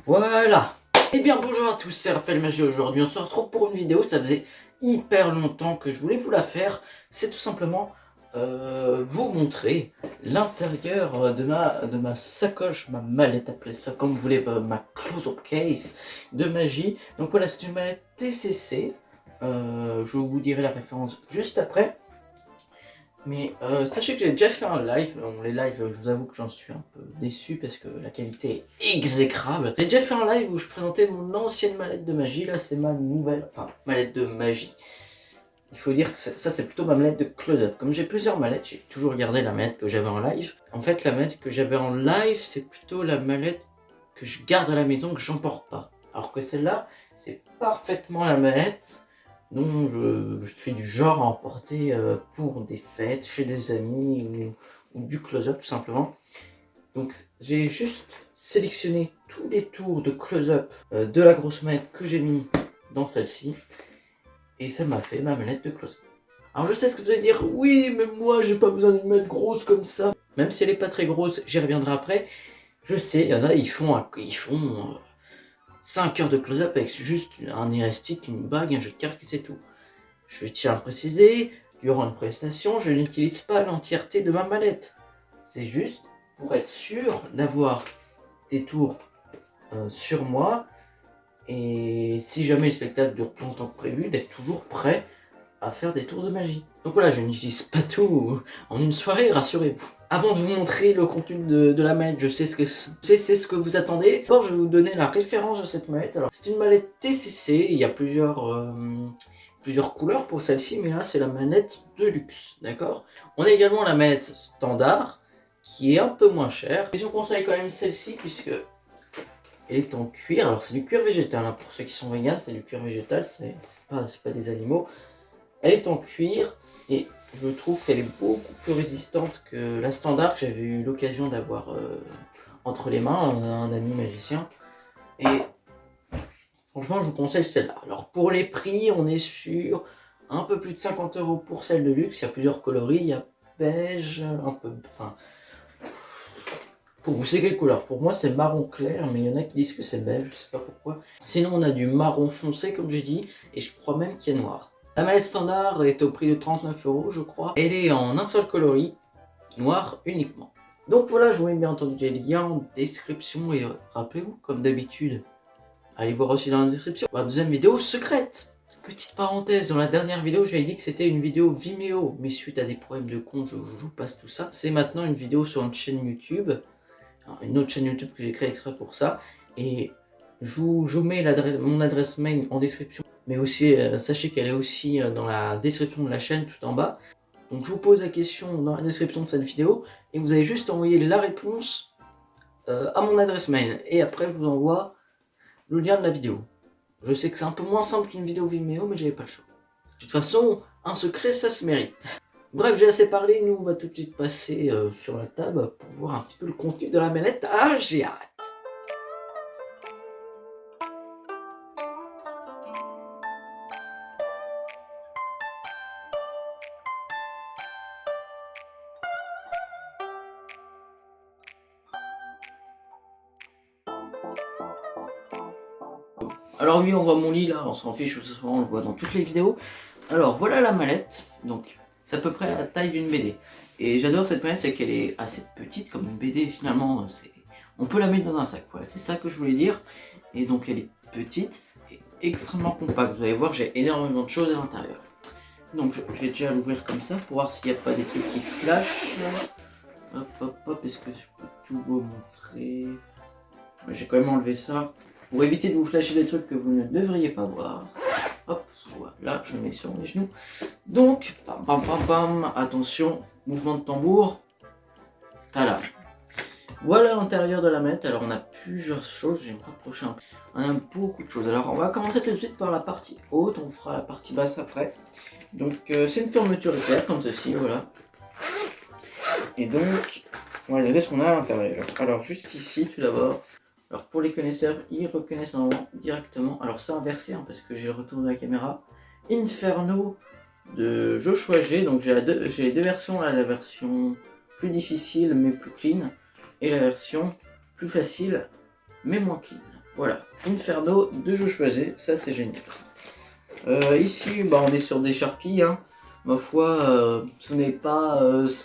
Voilà. Eh bien bonjour à tous, c'est Raphaël Magie. Aujourd'hui on se retrouve pour une vidéo. Ça faisait hyper longtemps que je voulais vous la faire. C'est tout simplement vous montrer l'intérieur de ma sacoche, ma mallette, appelez ça comme vous voulez, ma close-up case de magie. Donc voilà, c'est une mallette TCC. Je vous dirai la référence juste après. Mais sachez que j'ai déjà fait un live. Bon, les lives, je vous avoue que j'en suis un peu déçu parce que la qualité est exécrable. J'ai déjà fait un live où je présentais mon ancienne mallette de magie. Là, c'est ma nouvelle, enfin, mallette de magie. Il faut dire que ça, c'est plutôt ma mallette de close-up. Comme j'ai plusieurs mallettes, j'ai toujours gardé la mallette que j'avais en live. En fait, la mallette que j'avais en live, c'est plutôt la mallette que je garde à la maison, que j'emporte pas. Alors que celle-là, c'est parfaitement la mallette dont je suis du genre à emporter pour des fêtes, chez des amis ou du close-up tout simplement. Donc j'ai juste sélectionné tous les tours de close-up de la grosse manette que j'ai mis dans celle-ci. Et ça m'a fait ma manette de close-up. Alors je sais ce que vous allez dire, oui mais moi j'ai pas besoin d'une manette grosse comme ça. Même si elle est pas très grosse, j'y reviendrai après. Je sais, il y en a, ils font 5 heures de close-up avec juste un élastique, une bague, un jeu de cartes et c'est tout. Je tiens à le préciser, durant une prestation, je n'utilise pas l'entièreté de ma mallette. C'est juste pour être sûr d'avoir des tours sur moi et si jamais le spectacle dure plus longtemps que prévu, d'être toujours prêt à faire des tours de magie. Donc voilà, je n'utilise pas tout en une soirée, rassurez-vous. Avant de vous montrer le contenu de la mallette, je sais c'est ce que vous attendez. D'abord, je vais vous donner la référence de cette mallette. Alors, c'est une mallette TCC, il y a plusieurs couleurs pour celle-ci, mais là, c'est la mallette de luxe, d'accord? On a également la mallette standard, qui est un peu moins chère. Et je vous conseille quand même celle-ci, puisque elle est en cuir. Alors, c'est du cuir végétal, hein. Pour ceux qui sont véganes, c'est du cuir végétal, c'est pas des animaux. Elle est en cuir et je trouve qu'elle est beaucoup plus résistante que la standard que j'avais eu l'occasion d'avoir entre les mains, un ami magicien. Et franchement, je vous conseille celle-là. Alors pour les prix, on est sur un peu plus de 50 € pour celle de luxe. Il y a plusieurs coloris, il y a beige, un peu... Enfin, pour vous, c'est quelle couleur? Pour moi, c'est marron clair, mais il y en a qui disent que c'est beige, je sais pas pourquoi. Sinon, on a du marron foncé, comme j'ai dit, et je crois même qu'il y a noir. La mallette standard est au prix de 39 € je crois. Elle est en un seul coloris, noir uniquement. Donc voilà, je vous mets bien entendu les liens en description et rappelez-vous, comme d'habitude, allez voir aussi dans la description ma deuxième vidéo secrète. Petite parenthèse, dans la dernière vidéo, j'avais dit que c'était une vidéo Vimeo, mais suite à des problèmes de compte, je vous passe tout ça. C'est maintenant une vidéo sur une chaîne YouTube, alors, une autre chaîne YouTube que j'ai créée exprès pour ça, et je vous mets mon adresse mail en description. Mais aussi, sachez qu'elle est aussi dans la description de la chaîne tout en bas. Donc je vous pose la question dans la description de cette vidéo et vous avez juste envoyé la réponse à mon adresse mail. Et après je vous envoie le lien de la vidéo. Je sais que c'est un peu moins simple qu'une vidéo Vimeo, mais j'avais pas le choix. De toute façon, un secret ça se mérite. Bref, j'ai assez parlé, nous on va tout de suite passer sur la table pour voir un petit peu le contenu de la mallette. Ah, j'ai hâte! Alors oui, on voit mon lit là, on s'en fiche, on le voit dans toutes les vidéos. Alors voilà la mallette, donc c'est à peu près la taille d'une BD. Et j'adore cette mallette, c'est qu'elle est assez petite comme une BD finalement, on peut la mettre dans un sac, voilà, c'est ça que je voulais dire. Et donc elle est petite et extrêmement compacte, vous allez voir, j'ai énormément de choses à l'intérieur. Donc j'ai déjà à l'ouvrir comme ça pour voir s'il n'y a pas des trucs qui flashent. Hop hop hop, est-ce que je peux tout vous montrer? J'ai quand même enlevé ça pour éviter de vous flasher des trucs que vous ne devriez pas voir. Hop, voilà, je mets sur mes genoux. Donc, pam pam pam pam, attention, mouvement de tambour. Tada. Voilà l'intérieur de la mallette. Alors on a plusieurs choses, je vais me rapprocher un peu. On a beaucoup de choses. Alors on va commencer tout de suite par la partie haute, on fera la partie basse après. Donc c'est une fermeture éclair comme ceci, voilà. Et donc, on va regarder ce qu'on a à l'intérieur. Alors juste ici tout d'abord. Alors pour les connaisseurs, ils reconnaissent normalement directement. Alors c'est inversé hein, parce que j'ai le retour de la caméra. Inferno de Joshua G. Donc j'ai les deux versions, là, la version plus difficile mais plus clean. Et la version plus facile mais moins clean. Voilà, Inferno de Josué, ça c'est génial. Ici, on est sur des Sharpies, hein. Ma foi, ce n'est pas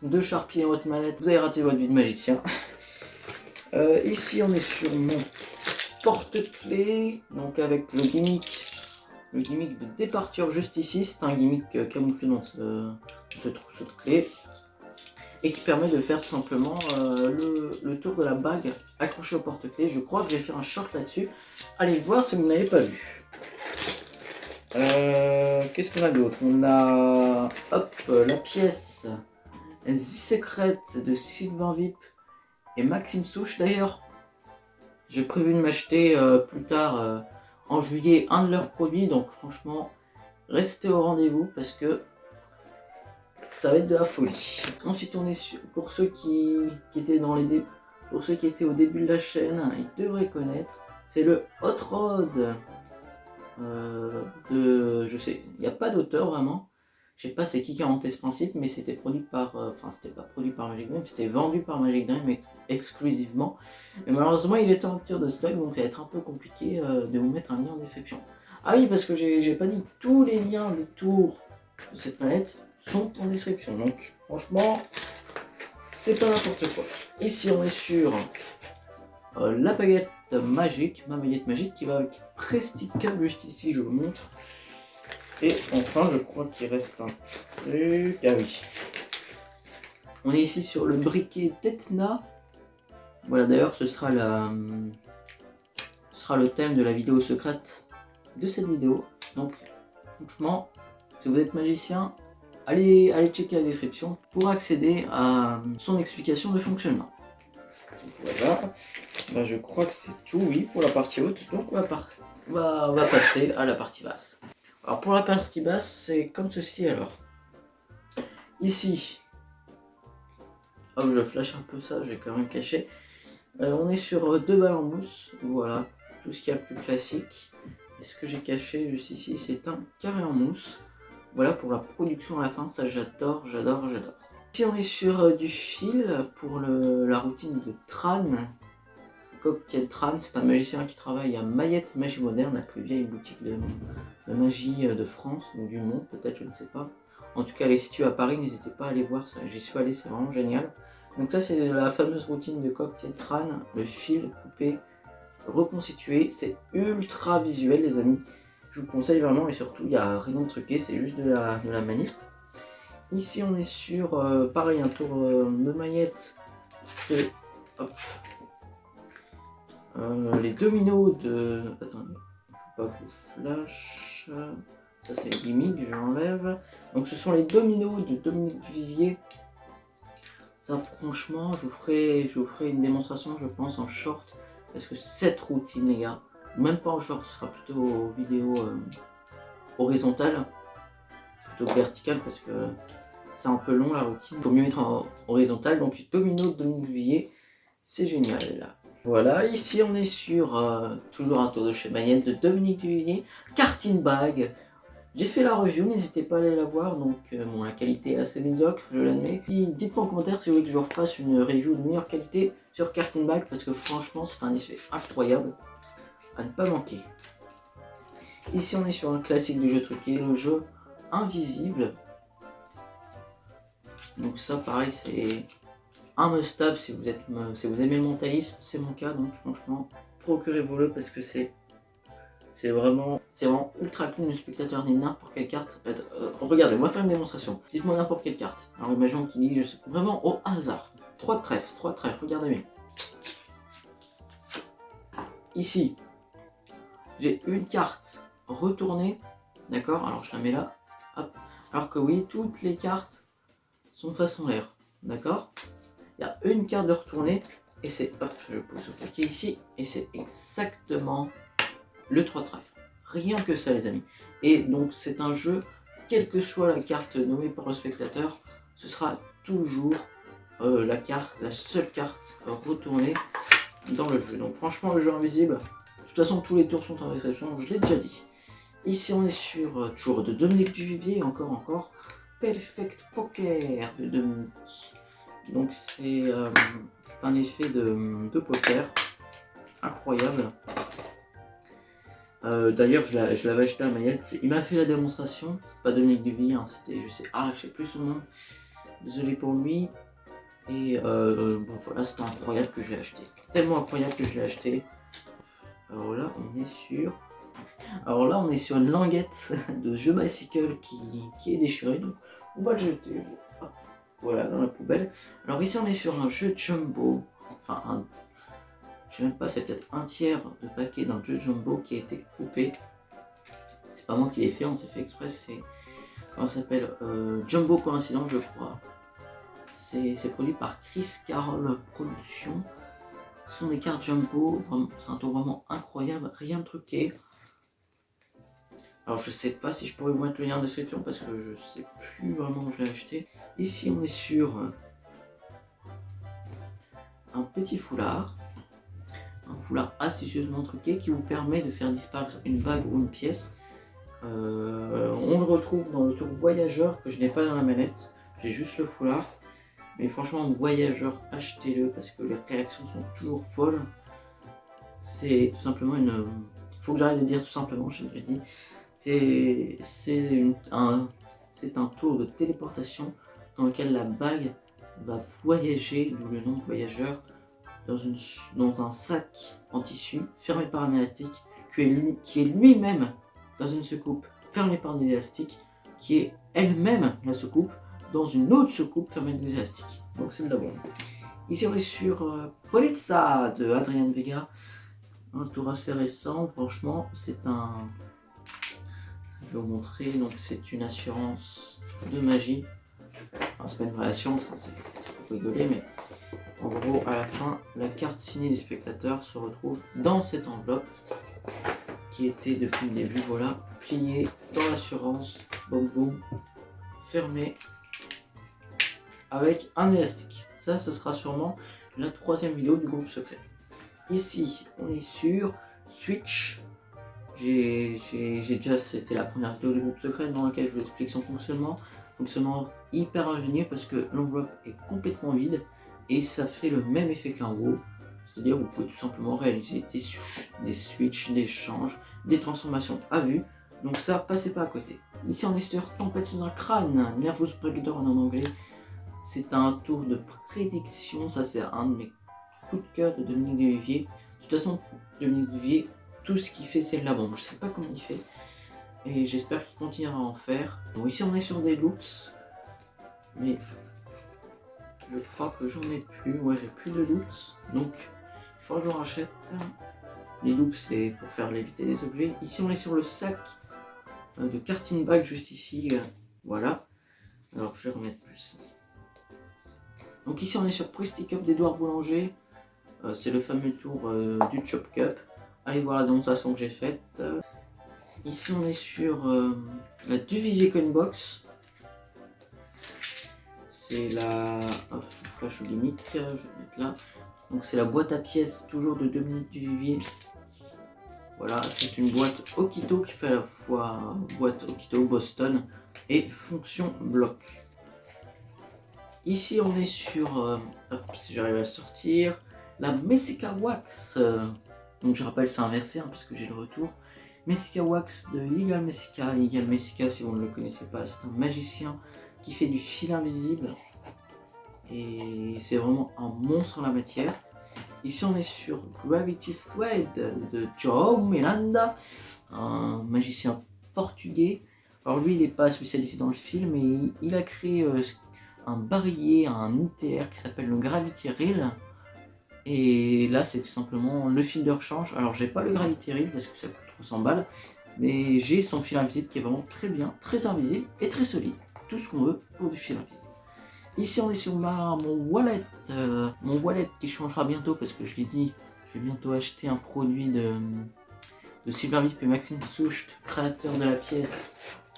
2 Sharpies en haute manette, vous avez raté votre vie de magicien. Ici, on est sur mon porte-clés, donc avec le gimmick de départure juste ici. C'est un gimmick camouflé dans ce trousseau de clés et qui permet de faire tout simplement le tour de la bague accrochée au porte-clés. Je crois que j'ai fait un short là-dessus. Allez le voir si vous n'avez pas vu. Qu'est-ce qu'on a d'autre? On a la pièce The Secret de Sylvain Vip et Maxime Souche. D'ailleurs, j'ai prévu de m'acheter plus tard en juillet un de leurs produits, donc franchement restez au rendez-vous parce que ça va être de la folie. Ensuite on est sur, pour ceux qui étaient pour ceux qui étaient au début de la chaîne, ils devraient connaître, c'est le Hot Rod je sais, il n'y a pas d'auteur vraiment. Je sais pas c'est qui a inventé ce principe, mais c'était produit par, c'était pas produit par Magic Dream, c'était vendu par Magic Dream exclusivement. Et malheureusement il est en rupture de stock, donc ça va être un peu compliqué de vous mettre un lien en description. Ah oui, parce que j'ai pas dit, tous les liens des tours de cette palette sont en description, donc franchement c'est pas n'importe quoi. Ici on est sur la baguette magique, ma baguette magique qui va avec Presticable juste ici, je vous montre. Et enfin, je crois qu'il reste un truc. Ah oui. On est ici sur le briquet Tetna. Voilà, d'ailleurs, ce sera le thème de la vidéo secrète de cette vidéo. Donc, franchement, si vous êtes magicien, allez checker la description pour accéder à son explication de fonctionnement. Voilà. Je crois que c'est tout, oui, pour la partie haute. Donc, on va passer à la partie basse. Alors pour la partie basse, c'est comme ceci alors. Ici, hop, je flash un peu ça, j'ai quand même caché. On est sur 2 balles en mousse, voilà, tout ce qu'il y a de plus classique. Et ce que j'ai caché juste ici, c'est un carré en mousse. Voilà pour la production à la fin, ça j'adore. Ici on est sur du fil pour la routine de Tran. Cocktail Tran, c'est un magicien qui travaille à Mayette Magie Moderne, la plus vieille boutique de magie de France, ou du monde peut-être, je ne sais pas. En tout cas, elle est située à Paris, n'hésitez pas à aller voir, j'y suis allé, c'est vraiment génial. Donc ça, c'est la fameuse routine de Cocktail Tran, le fil coupé, reconstitué, c'est ultra visuel les amis. Je vous conseille vraiment, et surtout, il n'y a rien de truqué, c'est juste de la manip. Ici, on est sur, pareil, un tour de maillette, c'est... les dominos de... Attendez, il ne faut pas que je flash. Ça c'est le gimmick, je l'enlève. Donc ce sont les dominos de Dominique Duvivier. Ça franchement, je vous ferai une démonstration je pense en short. Parce que cette routine les gars, même pas en short, ce sera plutôt vidéo horizontale. Plutôt verticale parce que c'est un peu long la routine. Il faut mieux mettre en horizontale. Donc domino de Dominique Duvivier, c'est génial là. Voilà, ici on est sur toujours un tour de chez Mayenne de Dominique Duvivier, Karting Bag. J'ai fait la review, n'hésitez pas à aller la voir, donc la qualité est assez médiocre, je l'admets. Dites-moi en commentaire si vous voulez que je refasse une review de meilleure qualité sur Karting Bag, parce que franchement c'est un effet incroyable à ne pas manquer. Ici on est sur un classique du jeu truqué, le jeu Invisible. Donc ça pareil c'est un must-have si vous aimez le mentalisme, c'est mon cas, donc franchement procurez-vous-le parce que c'est vraiment ultra clean le spectateur dit n'importe quelle carte. Regardez, on va faire une démonstration. Dites-moi n'importe quelle carte. Alors imaginons qu'il dit vraiment au hasard. 3 de trèfle, regardez bien. Ici, j'ai une carte retournée, d'accord? Alors je la mets là, hop. Alors que oui, toutes les cartes sont façon l'air, d'accord? Il y a une carte de retournée et c'est, hop, je pose au paquet ici et c'est exactement le 3 trèfle. Rien que ça les amis. Et donc c'est un jeu, quelle que soit la carte nommée par le spectateur, ce sera toujours la seule carte retournée dans le jeu. Donc franchement le jeu Invisible, de toute façon tous les tours sont en description, je l'ai déjà dit. Ici on est sur toujours de Dominique Duvivier, encore Perfect Poker de Dominique. Donc c'est un effet de poker incroyable. D'ailleurs, je l'avais acheté à Mayette. Il m'a fait la démonstration. C'est pas Dominique Duvier, hein, c'était, je sais plus son nom. Désolé pour lui. Et bon, voilà, c'était incroyable que je l'ai acheté. Tellement incroyable que je l'ai acheté. Alors là, on est sur une languette de jeu bicycle qui est déchirée. Donc, on va le jeter. Hop, voilà, dans la poubelle. Alors ici, on est sur un jeu jumbo. Enfin, je sais même pas, c'est peut-être un tiers de paquet d'un jeu jumbo qui a été coupé. C'est pas moi qui l'ai fait, on s'est fait exprès. C'est, comment ça s'appelle, Jumbo Coïncidence, je crois. C'est produit par Chris Carroll Productions. Ce sont des cartes jumbo, c'est un tour vraiment incroyable, rien de truqué. Alors je sais pas si je pourrais vous mettre le lien en description parce que je sais plus vraiment où je l'ai acheté. Ici on est sur un petit foulard. Un foulard astucieusement truqué qui vous permet de faire disparaître une bague ou une pièce. On le retrouve dans le tour voyageur que je n'ai pas dans la manette. J'ai juste le foulard. Mais franchement, voyageur, achetez-le parce que les réactions sont toujours folles. C'est tout simplement une... Faut que j'arrête de dire tout simplement, je l'ai dit. C'est un tour de téléportation dans lequel la bague va voyager, d'où le nom de voyageur, dans un sac en tissu fermé par un élastique qui est lui-même dans une soucoupe fermée par un élastique qui est elle-même la soucoupe dans une autre soucoupe fermée avec des élastiques. Donc c'est de la bombe. Ici on est sur Polizza de Adrien Vega. Un tour assez récent, franchement, c'est un... Je vais vous montrer, donc c'est une assurance de magie. Enfin, c'est pas une vraie assurance, hein, c'est pour rigoler, mais en gros, à la fin, la carte signée du spectateur se retrouve dans cette enveloppe qui était depuis le début, voilà, pliée dans l'assurance, boum boum, fermée avec un élastique. Ça, ce sera sûrement la 3e vidéo du groupe secret. Ici, on est sur Switch. C'était la première vidéo du groupe secret dans laquelle je vous explique son fonctionnement. Fonctionnement hyper ingénieux parce que l'enveloppe est complètement vide et ça fait le même effet qu'un WoW. C'est-à-dire vous pouvez tout simplement réaliser des switches, des changes, des transformations à vue. Donc ça, passez pas à côté. Ici on est sur Tempête sur un crâne, Nervous Breakdown en anglais. C'est un tour de prédiction, ça c'est un de mes coups de cœur de Dominique Duvier. De toute façon, Dominique Duvier, tout ce qu'il fait c'est de la bombe. Je sais pas comment il fait et j'espère qu'il continuera à en faire. Bon, ici on est sur des loops, mais je crois que j'en ai plus. Ouais, j'ai plus de loops, donc il faut que j'en rachète. Les loops c'est pour faire léviter des objets. Ici on est sur le sac de karting bag juste ici. Voilà. Alors je vais remettre plus. Donc ici on est sur Prestige Cup d'Edouard Boulanger. C'est le fameux tour du Chop Cup. Allez voir la démonstration que j'ai faite. Ici on est sur la Duvivier Coinbox. C'est la... Oh, je vous flash au gimmick, je vais mettre là. Donc c'est la boîte à pièces toujours de Dominique Duvivier. Voilà, c'est une boîte Okito qui fait à la fois boîte Okito Boston et fonction bloc. Ici on est sur, hop, si j'arrive à le sortir, la Messica Wax. Donc je rappelle c'est inversé hein, puisque j'ai le retour. Messica Wax de Yigal Messica. Yigal Messica, si vous ne le connaissez pas, c'est un magicien qui fait du fil invisible. Et c'est vraiment un monstre en la matière. Ici on est sur Gravity Thread de João Miranda, un magicien portugais. Alors lui il n'est pas spécialisé dans le film, mais il a créé un barillet, un ITR qui s'appelle le Gravity Reel. Et là c'est tout simplement le fil de rechange. Alors j'ai pas le Gravity Reel parce que ça coûte 300 balles, mais j'ai son fil invisible qui est vraiment très bien, très invisible et très solide. Tout ce qu'on veut pour du fil invisible. Ici on est sur mon wallet qui changera bientôt parce que je l'ai dit, je vais bientôt acheter un produit de Silvervip et Maxime Soucht, créateur de la pièce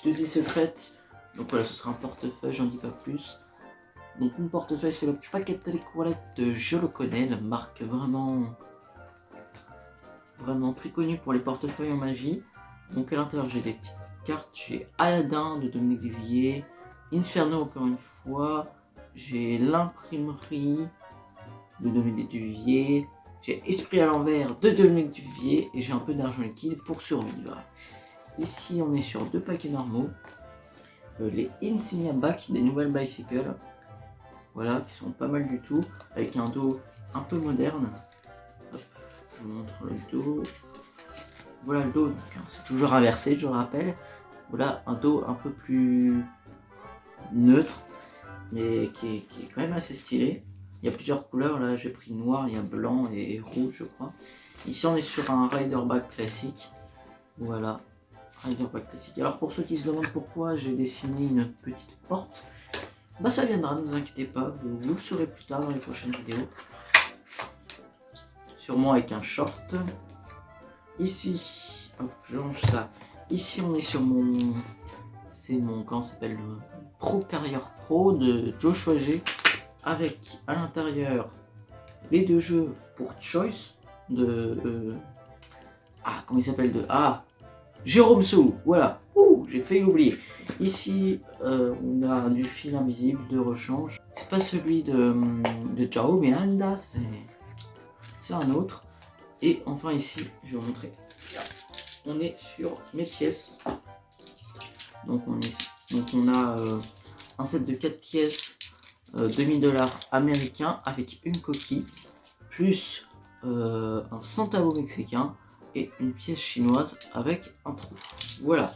de Vie Secrète. Donc voilà, ce sera un portefeuille, j'en dis pas plus. Donc mon portefeuille c'est le Paquet Wallet de Je le connais, la marque vraiment très connue pour les portefeuilles en magie. Donc à l'intérieur j'ai des petites cartes, j'ai Aladdin de Dominique Duvivier, Inferno encore une fois, j'ai l'imprimerie de Dominique Duvivier, J'ai esprit à l'envers de Dominique Duvivier et j'ai un peu d'argent liquide pour survivre. Ici, on est sur 2 paquets normaux. Les Insignia Back des nouvelles bicycles. Voilà, qui sont pas mal du tout. Avec un dos un peu moderne. Hop, je vous montre le dos. Voilà le dos, c'est toujours inversé, je le rappelle. Voilà un dos un peu plus neutre, mais qui est quand même assez stylé. Il y a plusieurs couleurs, là j'ai pris noir, il y a blanc et rouge je crois. Ici on est sur un rider back classique. Voilà, rider back classique. Alors pour ceux qui se demandent pourquoi j'ai dessiné une petite porte, bah ça viendra, ne vous inquiétez pas, vous le saurez plus tard dans les prochaines vidéos. Sûrement avec un short. Ici, hop, je range ça. Ici on est sur mon... C'est mon, comment ça s'appelle, le Pro Carrier Pro de Joshua G. Avec à l'intérieur les 2 jeux pour Choice de... comment il s'appelle de... Jérôme Sou, voilà. J'ai failli l'oublier. Ici, on a du fil invisible de rechange. C'est pas celui de Jao Miranda, c'est un autre. Et enfin ici, je vais vous montrer. On est sur mes pièces. Donc on a un set de 4 pièces, 2000 $ américains avec une coquille, plus un centavo mexicain et une pièce chinoise avec un trou. Voilà.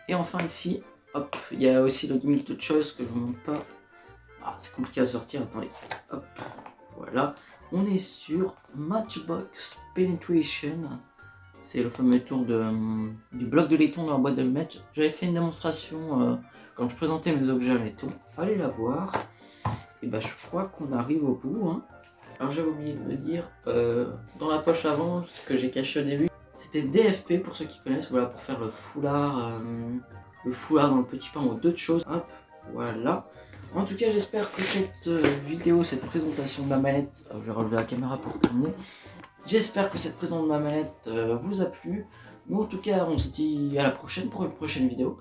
Et enfin ici, hop, il y a aussi le gimmick de Choice que je vous montre pas. C'est compliqué à sortir, attendez. Hop, voilà. On est sur Matchbox Penetration. C'est le fameux tour du bloc de laiton dans la boîte de match. J'avais fait une démonstration quand je présentais mes objets à laiton. Allez la voir. Et bah je crois qu'on arrive au bout. Hein. Alors j'avais oublié de le dire, dans la poche avant, ce que j'ai caché au début, c'était DFP pour ceux qui connaissent, voilà, pour faire le foulard dans le petit pain ou d'autres choses. Hop, voilà. En tout cas, j'espère que cette vidéo, cette présentation de ma manette, je vais relever la caméra pour terminer. J'espère que cette présentation de ma manette vous a plu. Nous, en tout cas, on se dit à la prochaine pour une prochaine vidéo.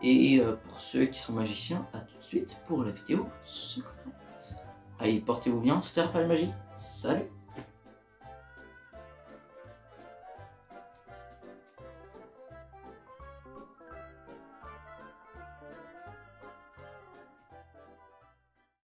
Et pour ceux qui sont magiciens, à tout de suite pour la vidéo secrète. Allez, portez-vous bien, c'était Raphaël Magie. Salut!